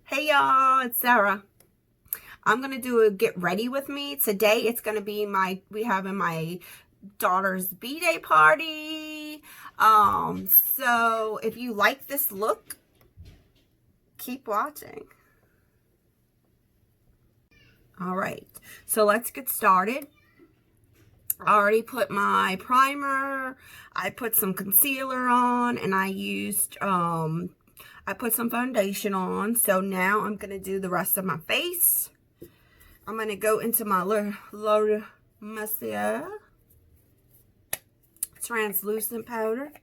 Hey y'all, it's Sarah. I'm gonna do a get ready with me. Today it's gonna be we having my daughter's B-Day party. So if you like this look, keep watching. Alright, so let's get started. I already put my primer, I put some concealer on, and I put some foundation on. So now I'm going to do the rest of my face. I'm going to go into my La Mercier translucent powder.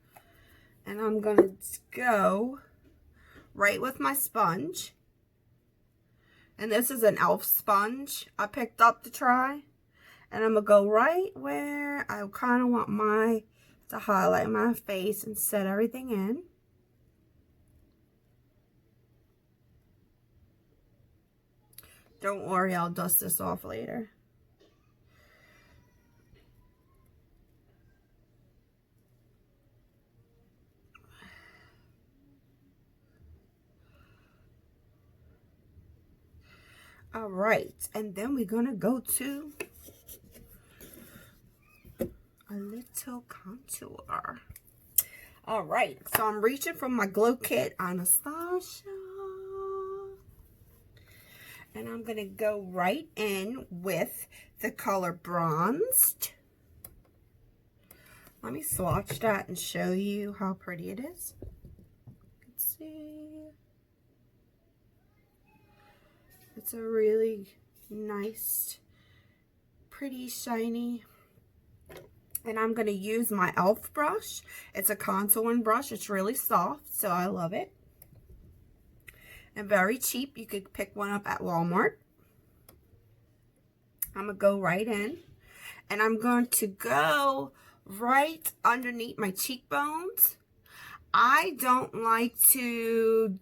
And I'm going to go right with my sponge. And this is an e.l.f. sponge I picked up to try. And I'm going to go right where I kind of want to highlight my face and set everything in. Don't worry, I'll dust this off later. All right, and then we're gonna go to a little contour. All right, so I'm reaching for my Glow Kit Anastasia. And I'm going to go right in with the color Bronzed. Let me swatch that and show you how pretty it is. Let's see. It's a really nice, pretty, shiny. And I'm going to use my e.l.f. brush. It's a contouring brush. It's really soft, so I love it. And very cheap. You could pick one up at Walmart. I'm going to go right in. And I'm going to go right underneath my cheekbones. I don't like to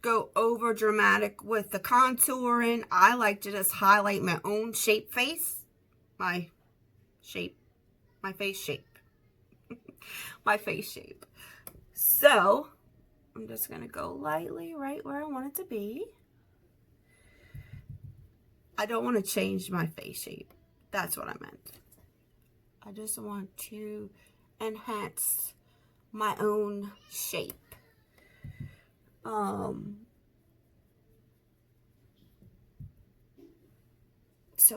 go over dramatic with the contouring. I like to just highlight my own shape face. My face shape. My face shape. So I'm just going to go lightly right where I want it to be. I don't want to change my face shape. That's what I meant. I just want to enhance my own shape. So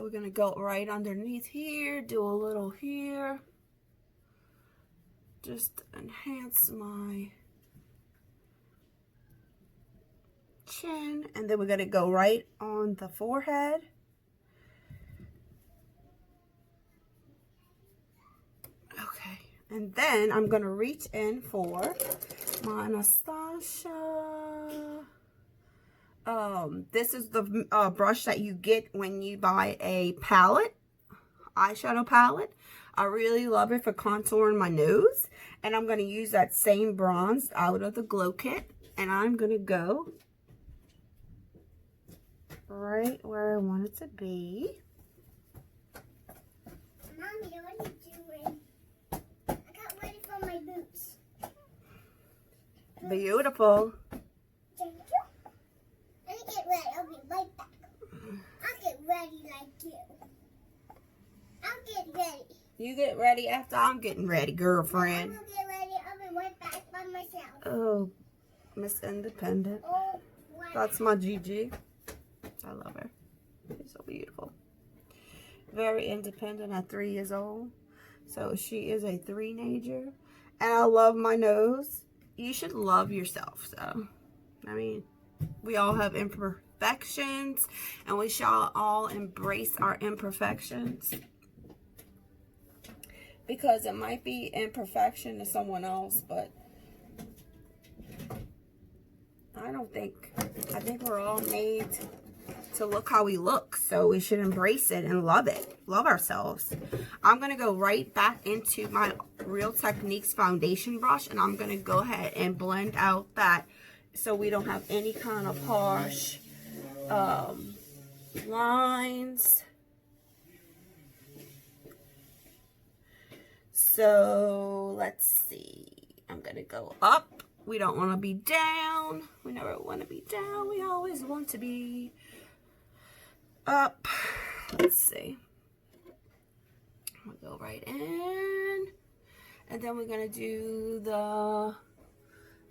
we're going to go right underneath here, do a little here. Just enhance my chin, and then we're going to go right on the forehead. Okay, and then I'm going to reach in for my Anastasia. This is the brush that you get when you buy a palette, eyeshadow palette. I really love it for contouring my nose, and I'm going to use that same bronze out of the Glow Kit, and I'm going to go right where I want it to be. Mommy, what are you doing? I got ready for my boots. Beautiful. Thank you. Let me get ready. I'll be right back. I'll get ready like you. I'll get ready. You get ready after I'm getting ready, girlfriend. I'll get ready. I'll be right back by myself. Oh, Miss Independent. Oh, wow. That's my Gigi. I love her. She's so beautiful. Very independent at 3 years old. So she is a three-nager. And I love my nose. You should love yourself. So, I mean, we all have imperfections. And we shall all embrace our imperfections. Because it might be imperfection to someone else, but I think we're all made to look how we look, so we should embrace it and love it, love ourselves. I'm going to go right back into my Real Techniques foundation brush, and I'm going to go ahead and blend out that so we don't have any kind of harsh lines. So let's see, I'm going to go up We don't want to be down. We never want to be down. We always want to be up. Let's see. We'll go right in. And then we're going to do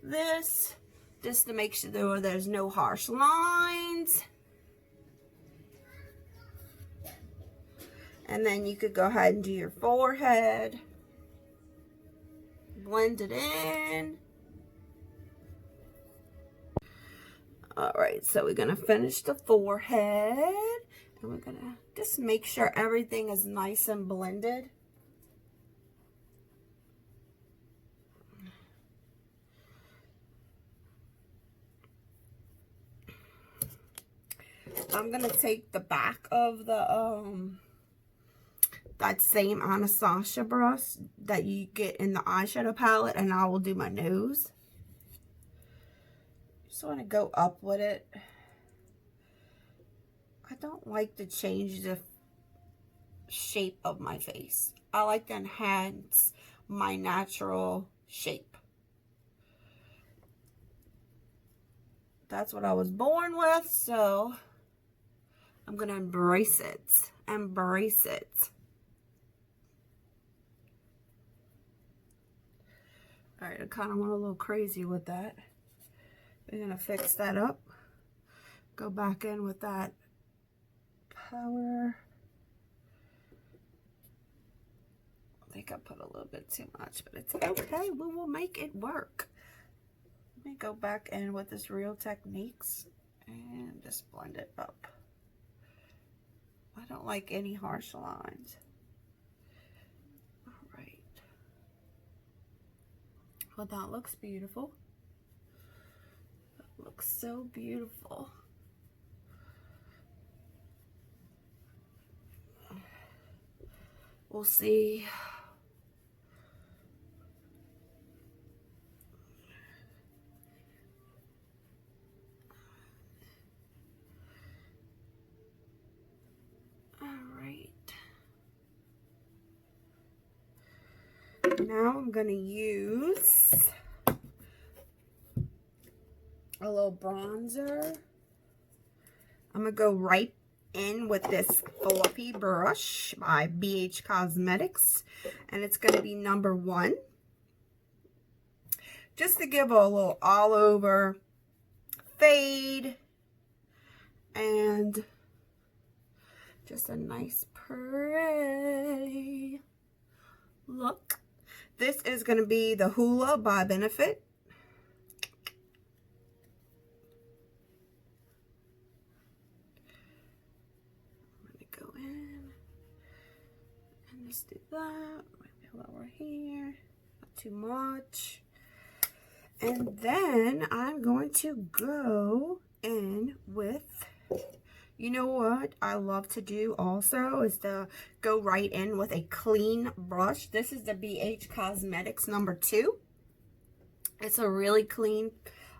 this just to make sure there's no harsh lines. And then you could go ahead and do your forehead. Blend it in. Alright, so we're going to finish the forehead. And we're going to just make sure everything is nice and blended. I'm going to take the back of the that same Anastasia brush that you get in the eyeshadow palette, and I will do my nose. Just want to go up with it. I don't like to change the shape of my face. I like to enhance my natural shape. That's what I was born with, so I'm going to embrace it. Embrace it. Alright, I kind of went a little crazy with that. We're going to fix that up. Go back in with that powder. I think I put a little bit too much, but it's okay. We will make it work. Let me go back in with this Real Techniques and just blend it up. I don't like any harsh lines. Alright. Well, that looks beautiful. That looks so beautiful. We'll see. Now I'm going to use a little bronzer. I'm going to go right in with this fluffy brush by BH Cosmetics, and it's going to be number 1. Just to give a little all over fade and just a nice pretty look. This is going to be the Hula by Benefit. I'm going to go in and just do that. Maybe lower here. Not too much. And then I'm going to go in with, you know what I love to do also is to go right in with a clean brush. This is the BH Cosmetics number 2. It's a really clean,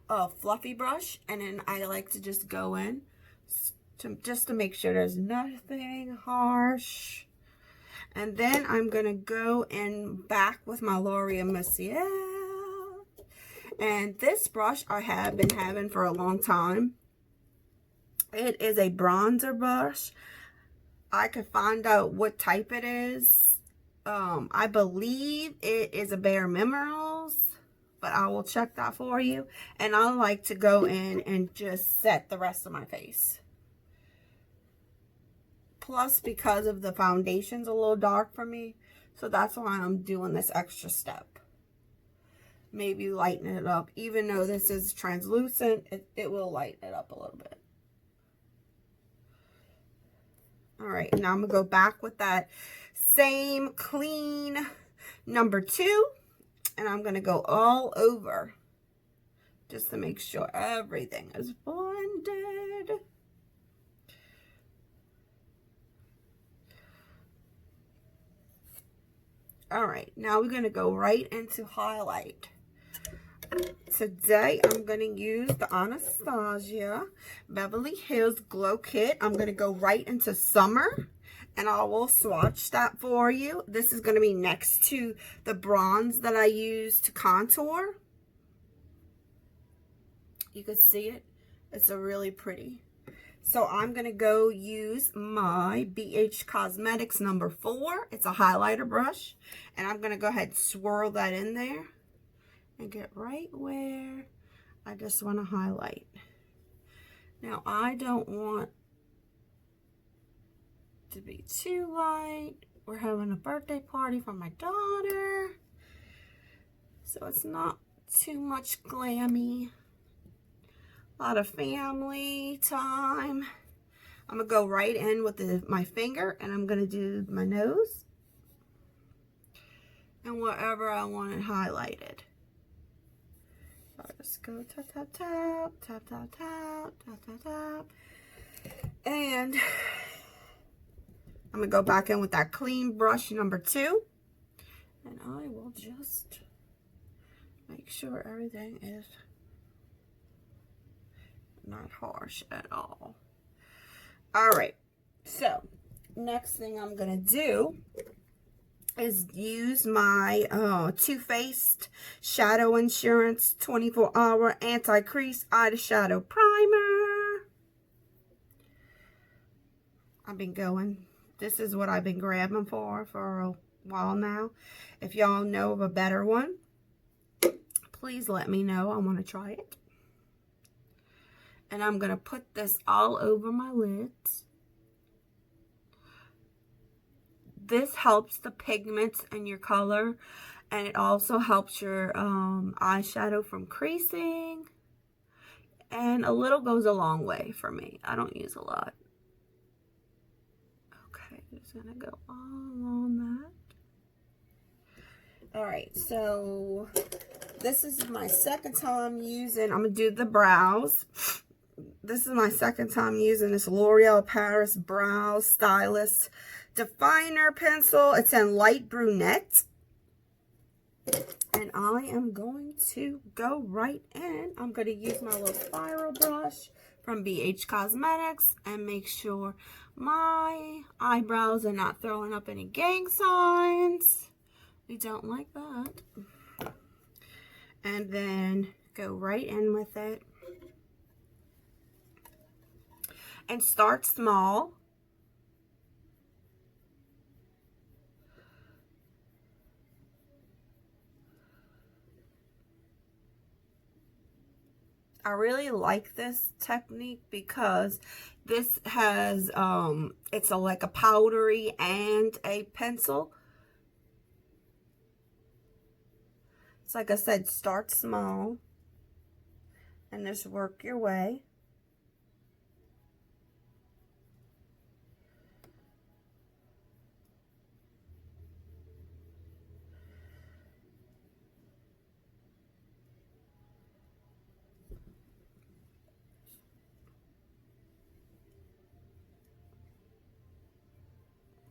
fluffy brush. And then I like to just go in just to make sure there's nothing harsh. And then I'm going to go in back with my L'Oreal Mercier. And this brush I have been having for a long time. It is a bronzer brush. I could find out what type it is. I believe it is a Bare Minerals, but I will check that for you. And I like to go in and just set the rest of my face. Plus, because of the foundation's a little dark for me, so that's why I'm doing this extra step. Maybe lighten it up. Even though this is translucent, it will lighten it up a little bit. Alright, now I'm going to go back with that same clean number 2. And I'm going to go all over. Just to make sure everything is blended. Alright, now we're going to go right into highlight. Today, I'm going to use the Anastasia Beverly Hills Glow Kit. I'm going to go right into Summer, and I will swatch that for you. This is going to be next to the bronze that I use to contour. You can see it. It's a really pretty. So I'm going to go use my BH Cosmetics number 4. It's a highlighter brush. And I'm going to go ahead and swirl that in there. And get right where I just want to highlight. Now I don't want to be too light. We're having a birthday party for my daughter. So it's not too much glammy. A lot of family time. I'm going to go right in with my finger and I'm going to do my nose. And wherever I want it highlighted. I'll just go tap, tap, tap, tap, tap, tap, tap, tap, tap. And I'm going to go back in with that clean brush number 2. And I will just make sure everything is not harsh at all. All right. So, next thing I'm going to do is use my Too Faced Shadow Insurance 24-Hour Anti-Crease Eyeshadow Primer. This is what I've been grabbing for a while now. If y'all know of a better one, please let me know. I want to try it. And I'm going to put this all over my lids. This helps the pigments in your color, and it also helps your eyeshadow from creasing, and a little goes a long way for me. I don't use a lot. Okay, just gonna go all on that. All right, so this is my second time using, I'm gonna do the brows. This is my second time using this L'Oreal Paris Brow Stylist Definer Pencil. It's in light brunette. And I am going to go right in. I'm going to use my little spiral brush from BH Cosmetics and make sure my eyebrows are not throwing up any gang signs. We don't like that. And then go right in with it. And start small. I really like this technique because this has, it's like a powdery and a pencil. It's like I said, start small and just work your way.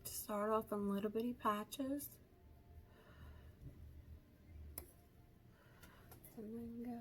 Start off in little bitty patches. And then go.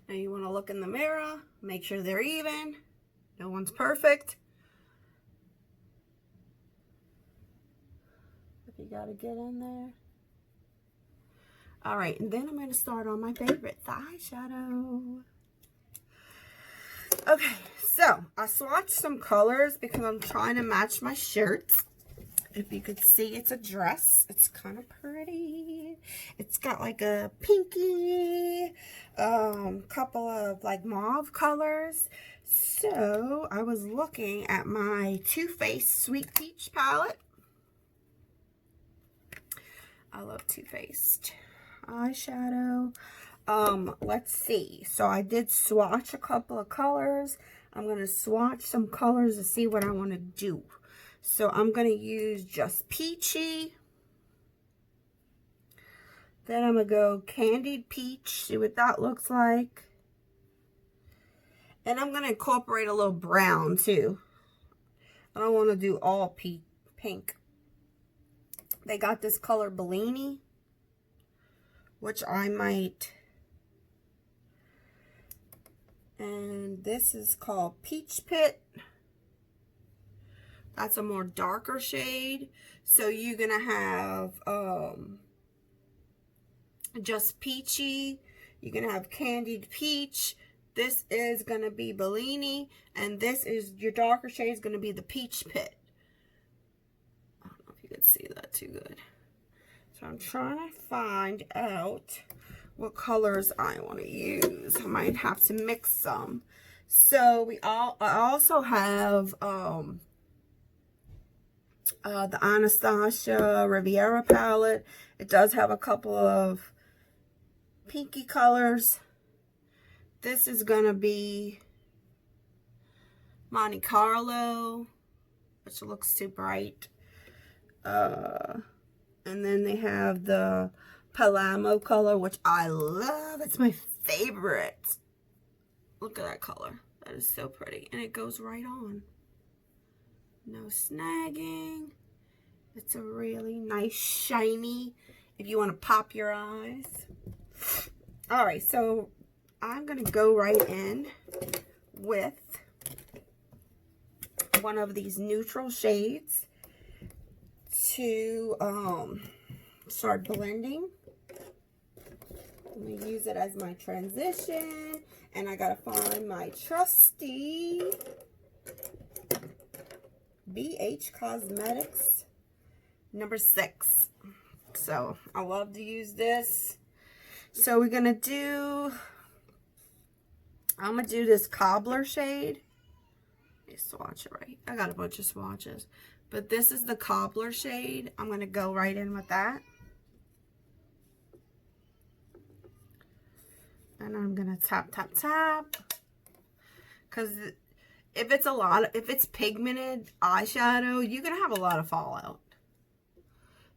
Now you want to look in the mirror, make sure they're even. No one's perfect. But you got to get in there. All right, and then I'm going to start on my favorite, the eyeshadow. Okay, so I swatched some colors because I'm trying to match my shirts. If you could see, it's a dress. It's kind of pretty. It's got like a pinky, couple of like mauve colors. So I was looking at my Too Faced Sweet Peach palette. I love Too Faced eyeshadow. Let's see. So I did swatch a couple of colors. I'm going to swatch some colors to see what I want to do. So I'm going to use just peachy. Then I'm going to go candied peach. See what that looks like. And I'm going to incorporate a little brown too. I don't want to do all pink. They got this color Bellini, which I might. And this is called Peach Pit. That's a more darker shade. So you're going to have just peachy. You're going to have candied peach. This is going to be Bellini. And this is, your darker shade is going to be the Peach Pit. I don't know if you could see that too good. So I'm trying to find out what colors I want to use. I might have to mix some. So I also have the Anastasia Riviera palette. It does have a couple of pinky colors. This is gonna be Monte Carlo, which looks too bright. And then they have the Palamo color, which I love. It's my favorite. Look at that color. That is so pretty. And it goes right on. No snagging. It's a really nice shiny if you want to pop your eyes. All right, so I'm going to go right in with one of these neutral shades to start blending. I'm going to use it as my transition, and I got to find my trusty BH Cosmetics number 6. So I love to use this. So we're gonna do, I'm gonna do this cobbler shade. Let me swatch it right. I got a bunch of swatches, but this is the cobbler shade. I'm gonna go right in with that, and I'm gonna tap tap tap, because if it's pigmented eyeshadow, you're gonna have a lot of fallout.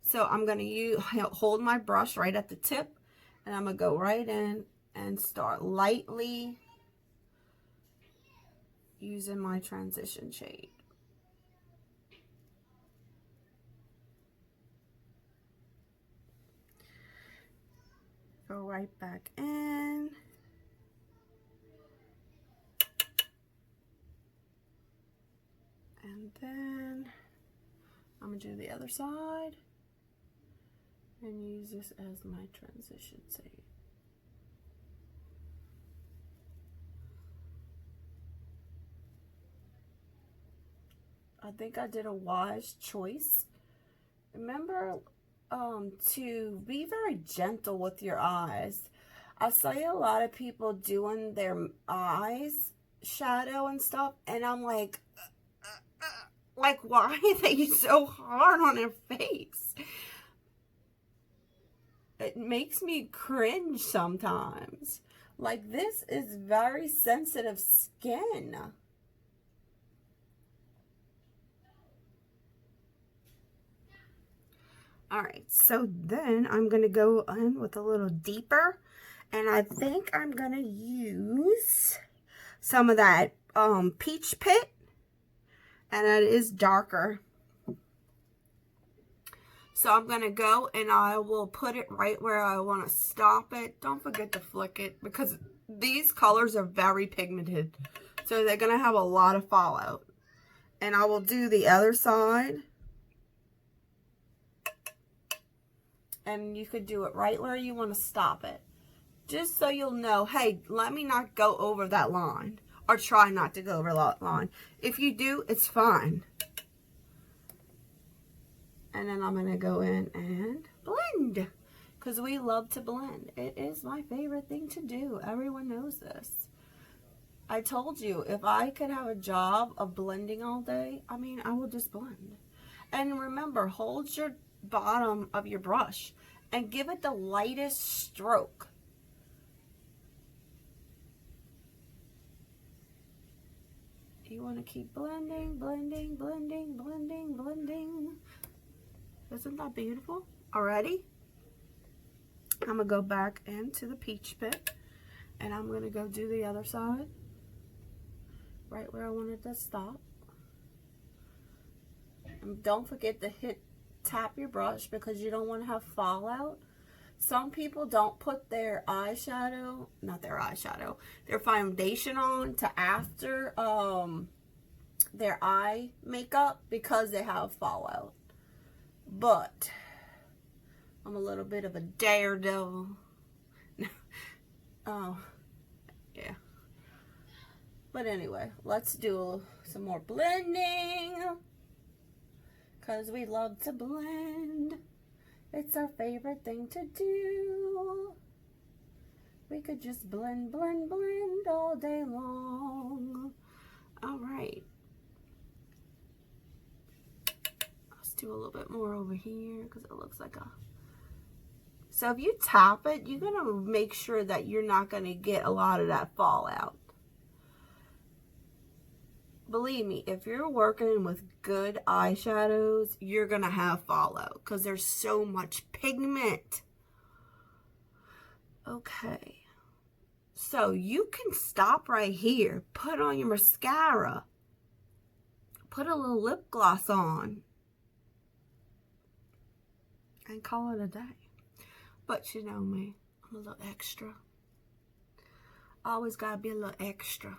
So I'm gonna hold my brush right at the tip, and I'm gonna go right in and start lightly using my transition shade. Go right back in. And then I'm gonna do the other side and use this as my transition shade. I think I did a wise choice. Remember to be very gentle with your eyes. I see a lot of people doing their eyes shadow and stuff, and I'm like, why are they so hard on their face? It makes me cringe sometimes. Like, this is very sensitive skin. Alright, so then I'm going to go in with a little deeper. And I think I'm going to use some of that Peach Pit. And it is darker. So I'm going to go and I will put it right where I want to stop it. Don't forget to flick it, because these colors are very pigmented. So they're going to have a lot of fallout. And I will do the other side. And you could do it right where you want to stop it. Just so you'll know, hey, let me not go over that line. Or try not to go over that line. If you do, it's fine. And then I'm going to go in and blend. Because we love to blend. It is my favorite thing to do. Everyone knows this. I told you, if I could have a job of blending all day, I mean, I will just blend. And remember, hold your bottom of your brush and give it the lightest stroke. You want to keep blending, blending, blending, blending, blending. Isn't that beautiful already? I'm going to go back into the Peach Pit, and I'm going to go do the other side, right where I wanted to stop. And don't forget to tap your brush because you don't want to have fallout. Some people don't put their eyeshadow, not their eyeshadow, their foundation on to after their eye makeup because they have fallout. But I'm a little bit of a daredevil. Oh, yeah. But anyway, let's do some more blending because we love to blend. It's our favorite thing to do. We could just blend, blend, blend all day long. All right. Let's do a little bit more over here because it looks like a... So if you tap it, you're going to make sure that you're not going to get a lot of that fallout. Believe me, if you're working with good eyeshadows, you're going to have fallout because there's so much pigment. Okay. So you can stop right here, put on your mascara, put a little lip gloss on, and call it a day. But you know me, I'm a little extra. Always gotta be a little extra.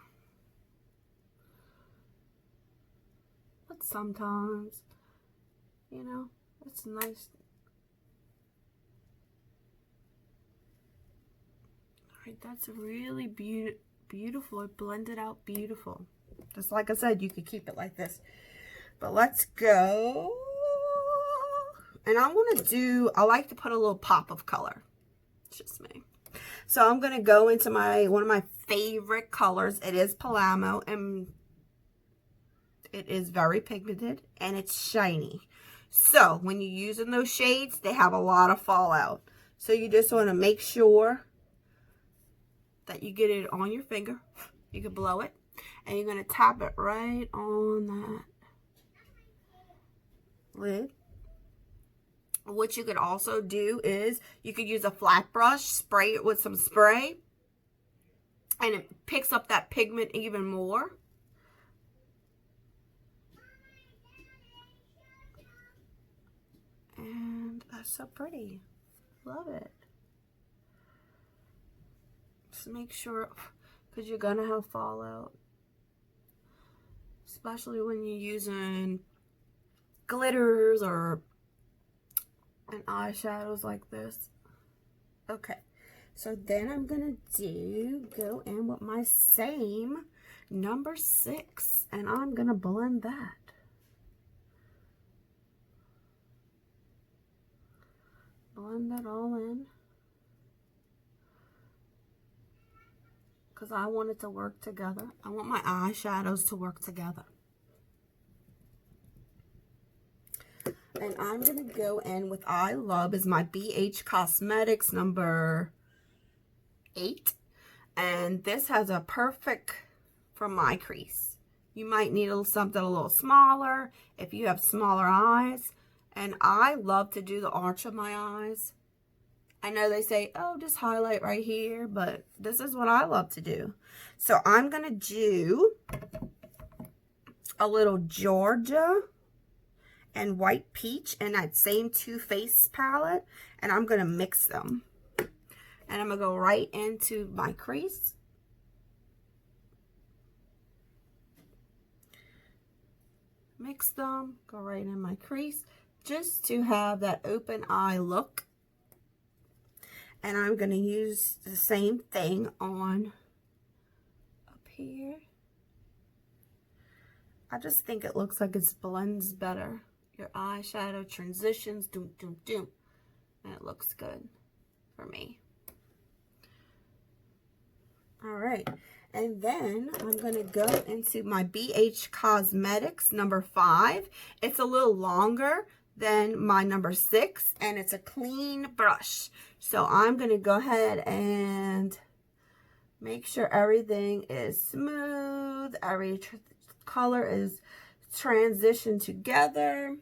But sometimes, you know, it's nice. Alright, that's really beautiful. It blended out beautiful. Just like I said, you could keep it like this. But let's go. And I'm going to do, I like to put a little pop of color. It's just me. So I'm going to go into one of my favorite colors. It is Palamo, and it is very pigmented, and it's shiny. So when you're using those shades, they have a lot of fallout. So you just want to make sure that you get it on your finger. You can blow it, and you're going to tap it right on that lid. What you could also do is you could use a flat brush, spray it with some spray, and it picks up that pigment even more. And that's so pretty. Love it. Just make sure, because you're going to have fallout. Especially when you're using glitters or and eyeshadows like this. Okay, so then I'm gonna go in with my same number 6, and I'm gonna blend that. Blend that all in because I want it to work together. I want my eyeshadows to work together. And I'm going to go in with I Love is my BH Cosmetics number 8. And this has a perfect for my crease. You might need something a little smaller if you have smaller eyes. And I love to do the arch of my eyes. I know they say, oh, just highlight right here. But this is what I love to do. So I'm going to do a little Georgia and White Peach in that same Too Faced palette, and I'm going to mix them. And I'm going to go right into my crease. Mix them, go right in my crease, just to have that open eye look. And I'm going to use the same thing on up here. I just think it looks like it blends better. Your eyeshadow transitions, doom, doom, doom. And it looks good for me. All right. And then I'm going to go into my BH Cosmetics number 5. It's a little longer than my number 6. And it's a clean brush. So I'm going to go ahead and make sure everything is smooth. Every color is transitioned together.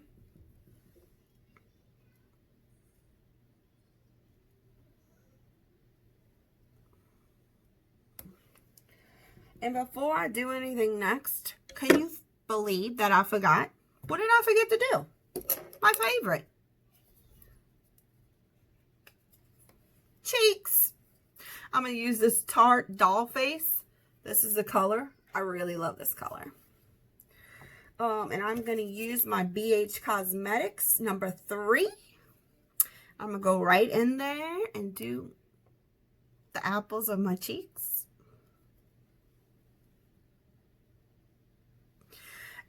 And before I do anything next, can you believe that I forgot? What did I forget to do? My favorite. Cheeks. I'm going to use this Tarte Doll Face. This is the color. I really love this color. And I'm going to use my BH Cosmetics number 3. I'm going to go right in there and do the apples of my cheeks.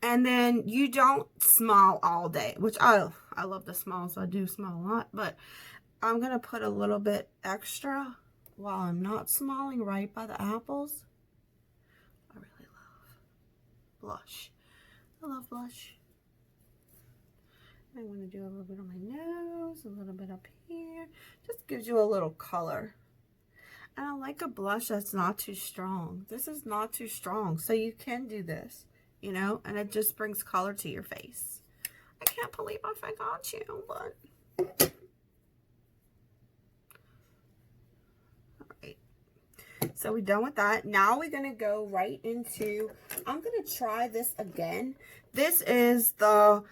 And then you don't smile all day, which I love to smile, so I do smile a lot. But I'm going to put a little bit extra while I'm not smiling right by the apples. I really love blush. I love blush. I want to do a little bit on my nose, a little bit up here. Just gives you a little color. And I like a blush that's not too strong. This is not too strong, so you can do this, you know, and it just brings color to your face. I can't believe I forgot you, but... Alright. So we're done with that. Now we're going to go right into... I'm going to try this again. This is the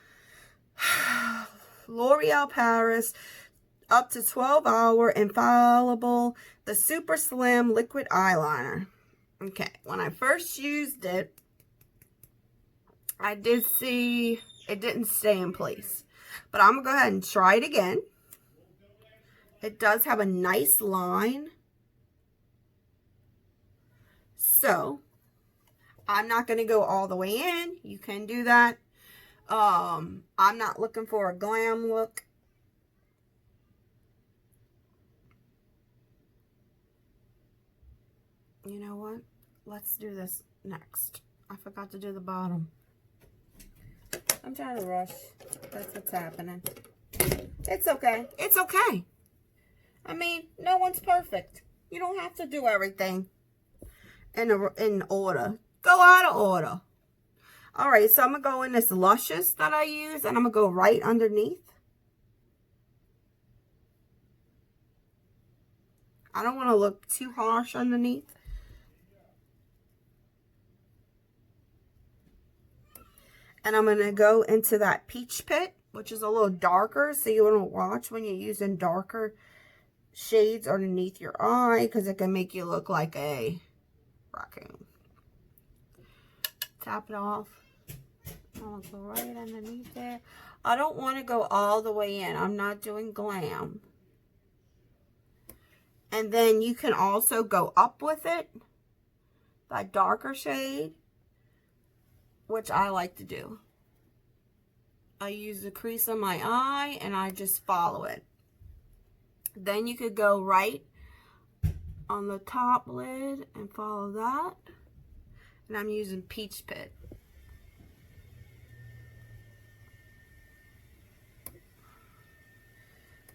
L'Oreal Paris up to 12-hour infallible, the super slim liquid eyeliner. Okay, when I first used it, I did see it didn't stay in place, but I'm gonna go ahead and try it again. It does have a nice line, so I'm not gonna go all the way in. You can do that. I'm not looking for a glam look. You know what? Let's do this next. I forgot to do the bottom. I'm trying to rush. That's what's happening. It's okay. It's okay. I mean, no one's perfect. You don't have to do everything in order. Go out of order. Alright, so I'm going to go in this Luscious that I use, and I'm going to go right underneath. I don't want to look too harsh underneath. And I'm going to go into that Peach Pit, which is a little darker, so you want to watch when you're using darker shades underneath your eye, because it can make you look like a raccoon. Tap it off. I'll go right underneath there. I don't want to go all the way in. I'm not doing glam. And then you can also go up with it, that darker shade, which I like to do. I use the crease on my eye and I just follow it. Then you could go right on the top lid and follow that. And I'm using Peach Pit.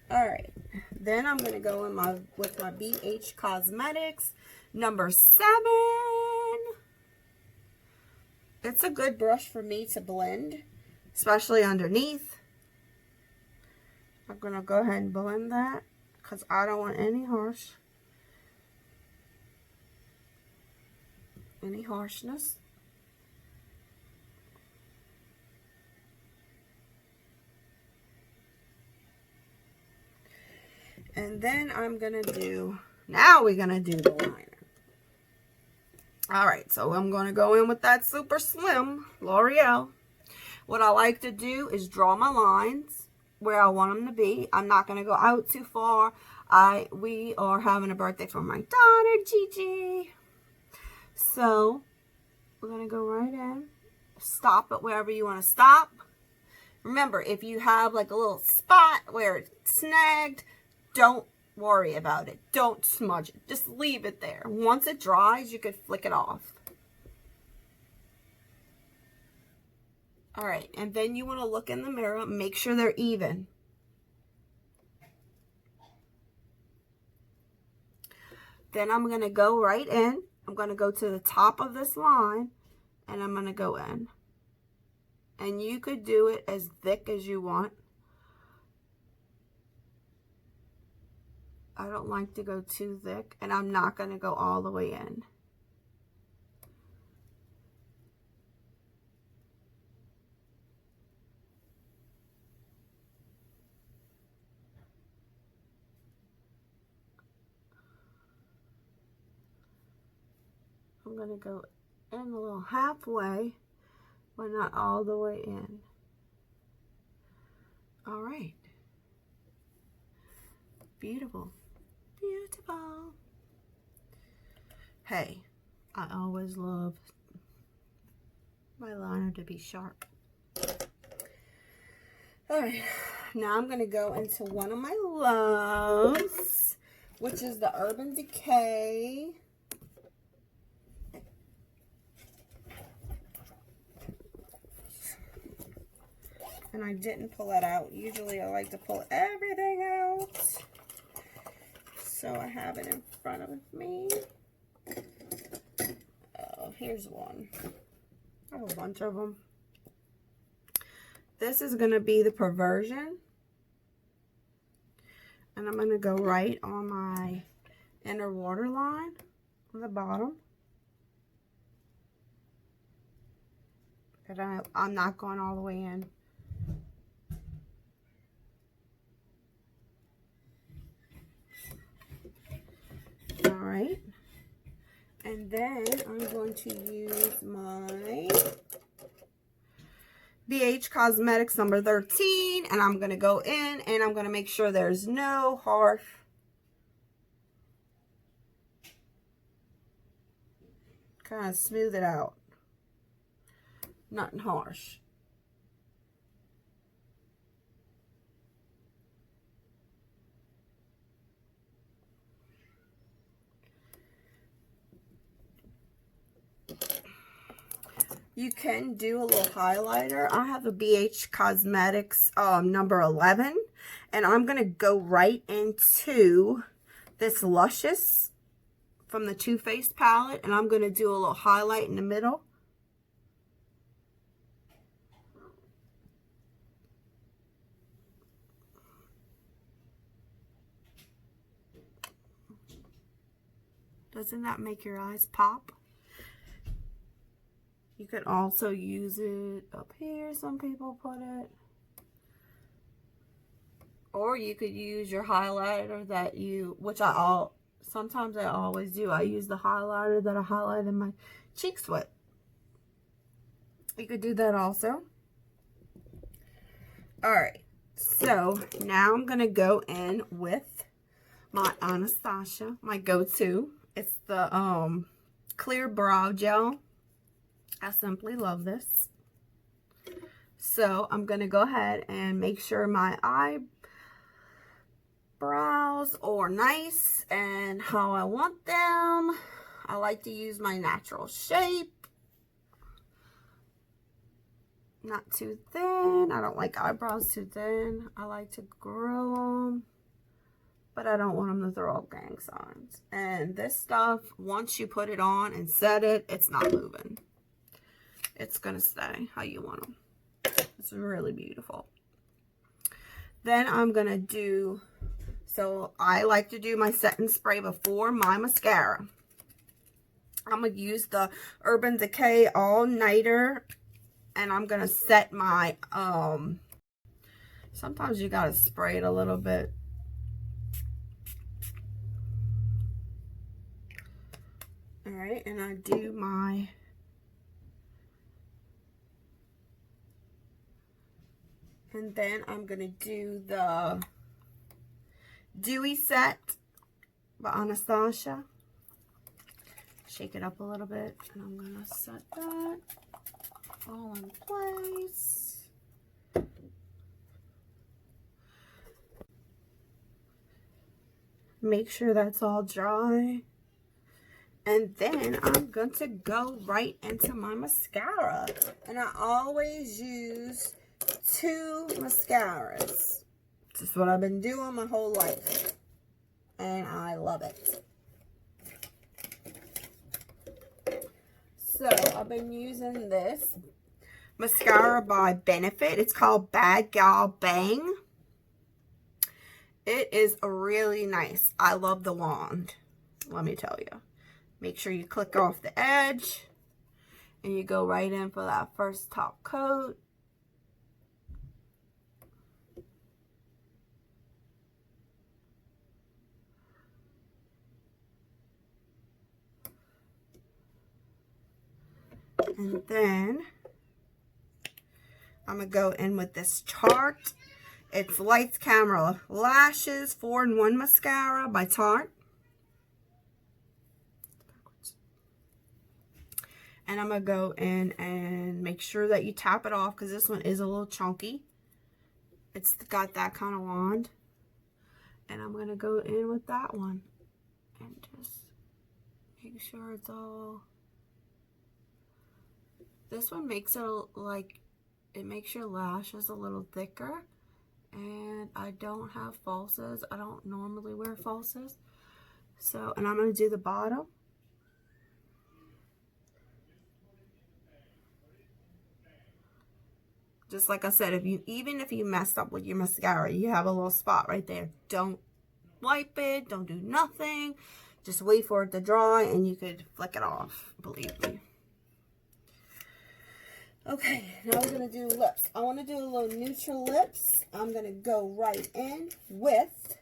Alright, then I'm going to go in with my BH Cosmetics number 7. It's a good brush for me to blend, especially underneath. I'm going to go ahead and blend that because I don't want any harshness. And then I'm going to do, now we're going to do the liner. Alright, so I'm going to go in with that super slim L'Oreal. What I like to do is draw my lines where I want them to be. I'm not going to go out too far. We are having a birthday for my daughter, Gigi. So, we're going to go right in. Stop it wherever you want to stop. Remember, if you have like a little spot where it's snagged, don't worry about it. Don't smudge it. Just leave it there. Once it dries, you could flick it off. Alright, and then you want to look in the mirror. Make sure they're even. Then I'm going to go right in. I'm going to go to the top of this line. And I'm going to go in. And you could do it as thick as you want. I don't like to go too thick, and I'm not going to go all the way in. I'm going to go in a little halfway, but not all the way in. All right. Beautiful. Beautiful. Hey, I always love my liner to be sharp. All right, now I'm going to go into one of my loves, which is the Urban Decay. And I didn't pull it out. Usually I like to pull everything out. So I have it in front of me. Oh, here's one. I have a bunch of them. This is going to be the Perversion. And I'm going to go right on my inner waterline on the bottom. But I'm not going all the way in. All right. And then I'm going to use my BH Cosmetics number 13, and I'm going to go in and I'm going to make sure there's no harsh. Kind of smooth it out. Nothing harsh. You can do a little highlighter. I have a BH Cosmetics number 11. And I'm going to go right into this Luscious from the Too Faced palette. And I'm going to do a little highlight in the middle. Doesn't that make your eyes pop? You could also use it up here, some people put it. Or you could use your highlighter that sometimes I always do. I use the highlighter that I highlighted my cheeks with. You could do that also. Alright, so now I'm going to go in with my Anastasia, my go-to. It's the clear brow gel. I simply love this. So I'm going to go ahead and make sure my eyebrows are nice and how I want them. I like to use my natural shape. Not too thin. I don't like eyebrows too thin. I like to grow them. But I don't want them to throw up gang signs. And this stuff, once you put it on and set it, it's not moving. It's going to stay how you want them. It's really beautiful. Then I'm going to do, so I like to do my setting spray before my mascara. I'm going to use the Urban Decay All Nighter. And I'm going to set my, sometimes you got to spray it a little bit. Alright, and I do my and then I'm going to do the Dewy Set by Anastasia. Shake it up a little bit, and I'm going to set that all in place. Make sure that's all dry. And then I'm going to go right into my mascara. And I always use 2 mascaras. This is what I've been doing my whole life. And I love it. So I've been using this mascara by Benefit. It's called Bad Gal Bang. It is really nice. I love the wand. Let me tell you. Make sure you click off the edge and you go right in for that first top coat. And then I'm going to go in with this Tarte. It's Lights, Camera, Lashes 4-in-1 Mascara by Tarte. And I'm going to go in and make sure that you tap it off because this one is a little chunky. It's got that kind of wand. And I'm going to go in with that one. And just make sure it's all... This one makes it like... It makes your lashes a little thicker. And I don't have falsies. I don't normally wear falsies. So, and I'm going to do the bottom. Just like I said, even if you messed up with your mascara, you have a little spot right there. Don't wipe it. Don't do nothing. Just wait for it to dry and you could flick it off. Believe me. Okay, now we're going to do lips. I want to do a little neutral lips. I'm going to go right in with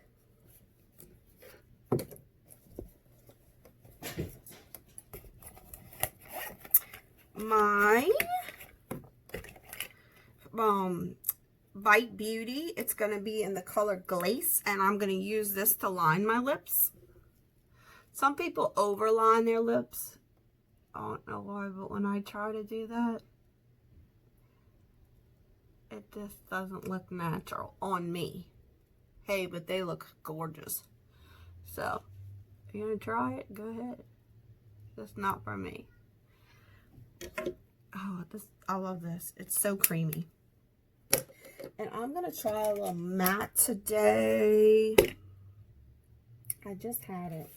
my Bite Beauty. It's going to be in the color Glace, and I'm going to use this to line my lips. Some people overline their lips. I don't know why, but when I try to do that, it just doesn't look natural on me. Hey, but they look gorgeous. So, if you're going to try it, go ahead. It's not for me. Oh, I love this. It's so creamy. And I'm going to try a little matte today. I just had it.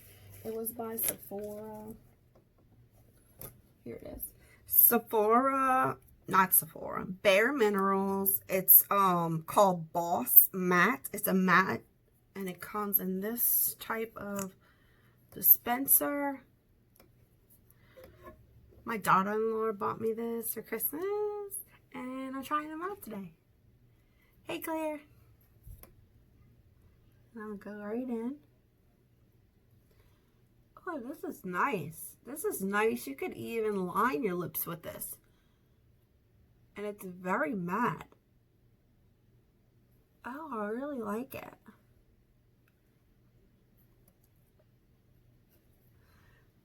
It was by Sephora. Here it is. Sephora... Not Sephora, Bare Minerals. It's called Boss Matte. It's a matte, and it comes in this type of dispenser. My daughter-in-law bought me this for Christmas, and I'm trying them out today. Hey, Claire. And I'm gonna go right in. Oh, this is nice. This is nice. You could even line your lips with this. And it's very matte. Oh, I really like it.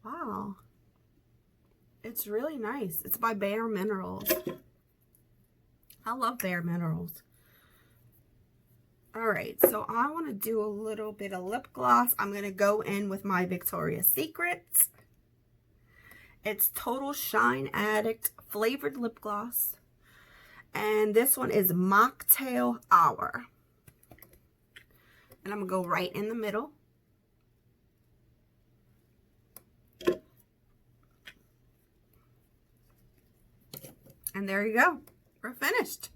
Wow. It's really nice. It's by Bare Minerals. I love Bare Minerals. Alright, so I want to do a little bit of lip gloss. I'm going to go in with my Victoria's Secret. It's Total Shine Addict Flavored Lip Gloss. And this one is Mocktail Hour. And I'm going to go right in the middle. And there you go. We're finished.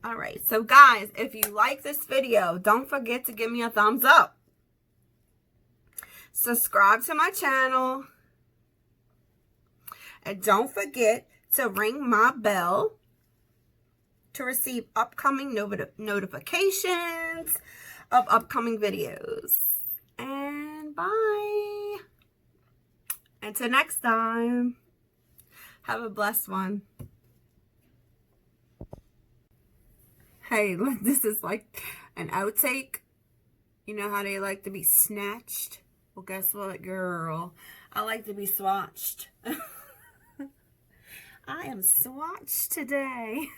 Alright, so guys, if you like this video, don't forget to give me a thumbs up. Subscribe to my channel. And don't forget to ring my bell to receive upcoming notifications of upcoming videos. And bye. Until next time. Have a blessed one. Hey, look, this is like an outtake. You know how they like to be snatched? Well, guess what, girl? I like to be swatched. I am swatched today.